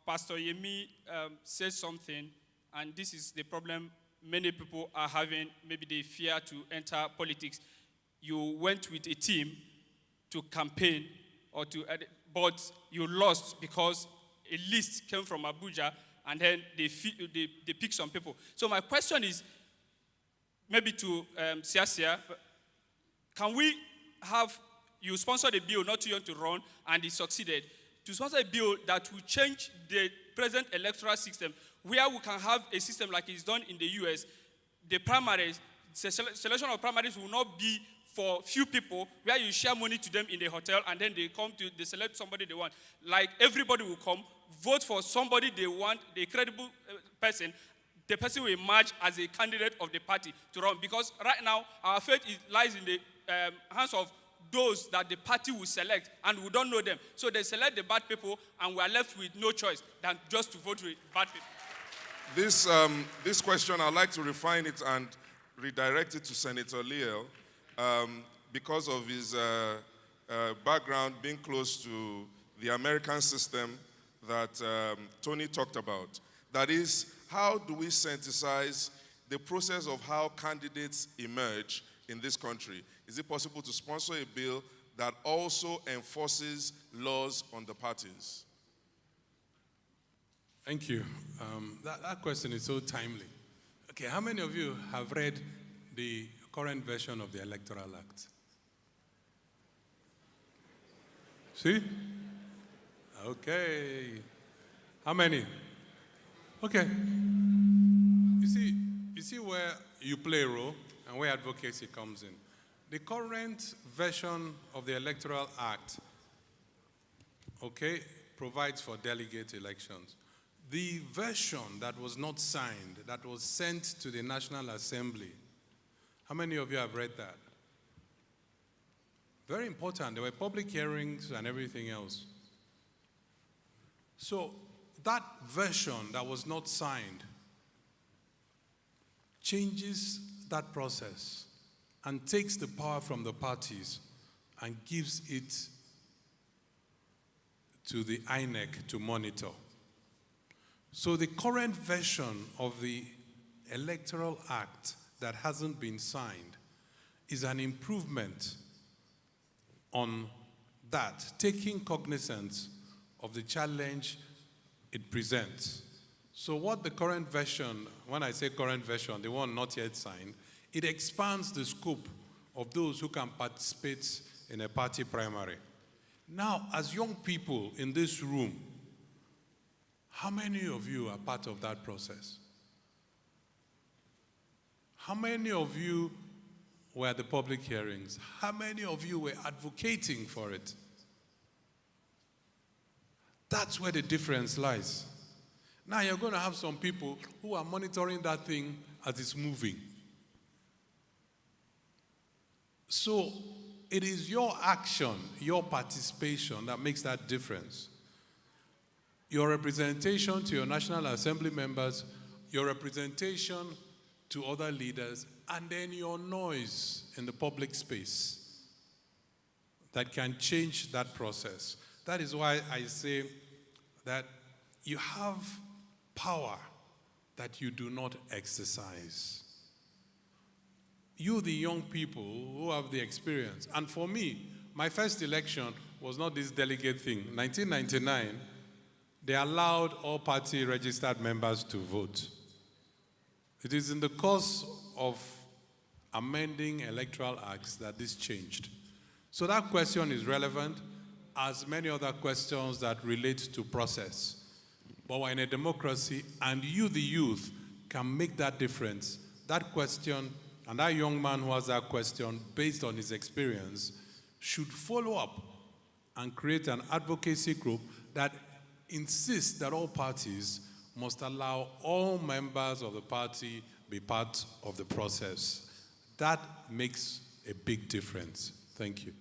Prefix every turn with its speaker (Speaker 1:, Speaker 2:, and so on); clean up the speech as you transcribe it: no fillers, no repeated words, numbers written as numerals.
Speaker 1: Pastor Yemi said something, and this is the problem many people are having. Maybe they fear to enter politics. You went with a team to campaign, but you lost because a list came from Abuja, and then they pick some people. So my question is, maybe to Siasia, can we have, you sponsored a bill not too young to run, and it succeeded, to sponsor a bill that will change the present electoral system, where we can have a system like it's done in the US. The primaries, selection of primaries will not be for few people, where you share money to them in the hotel, and then they select somebody they want. Like, everybody will come, vote for somebody they want, the credible person. The person will emerge as a candidate of the party to run. Because right now, our fate lies in the hands of those that the party will select, and we don't know them. So they select the bad people, and we are left with no choice than just to vote with bad people.
Speaker 2: This question, I'd like to refine it and redirect it to Senator Leal, because of his background being close to the American system that Tony talked about. That is, how do we synthesize the process of how candidates emerge in this country? Is it possible to sponsor a bill that also enforces laws on the parties?
Speaker 3: Thank you. That question is so timely. Okay, how many of you have read the current version of the Electoral Act? See? Okay. How many? Okay. You see where you play a role and where advocacy comes in. The current version of the Electoral Act, okay, provides for delegate elections. The version that was not signed, that was sent to the National Assembly, how many of you have read that? Very important. There were public hearings and everything else. So that version that was not signed changes that process and takes the power from the parties and gives it to the INEC to monitor. So the current version of the Electoral Act that hasn't been signed is an improvement on that, taking cognizance of the challenge it presents. So what the current version, when I say current version, the one not yet signed, it expands the scope of those who can participate in a party primary. Now, as young people in this room, how many of you are part of that process? How many of you were at the public hearings? How many of you were advocating for it? That's where the difference lies. Now you're going to have some people who are monitoring that thing as it's moving. So it is your action, your participation that makes that difference. Your representation to your National Assembly members, your representation to other leaders, and then your noise in the public space that can change that process. That is why I say that you have power that you do not exercise. You, the young people who have the experience, and for me, my first election was not this delegate thing. 1999, they allowed all party registered members to vote. It is in the course of amending electoral acts that this changed. So that question is relevant, as many other questions that relate to process. But we're in a democracy, and you, the youth, can make that difference. That question, and that young man who has that question, based on his experience, should follow up and create an advocacy group that insists that all parties must allow all members of the party be part of the process. That makes a big difference. Thank you.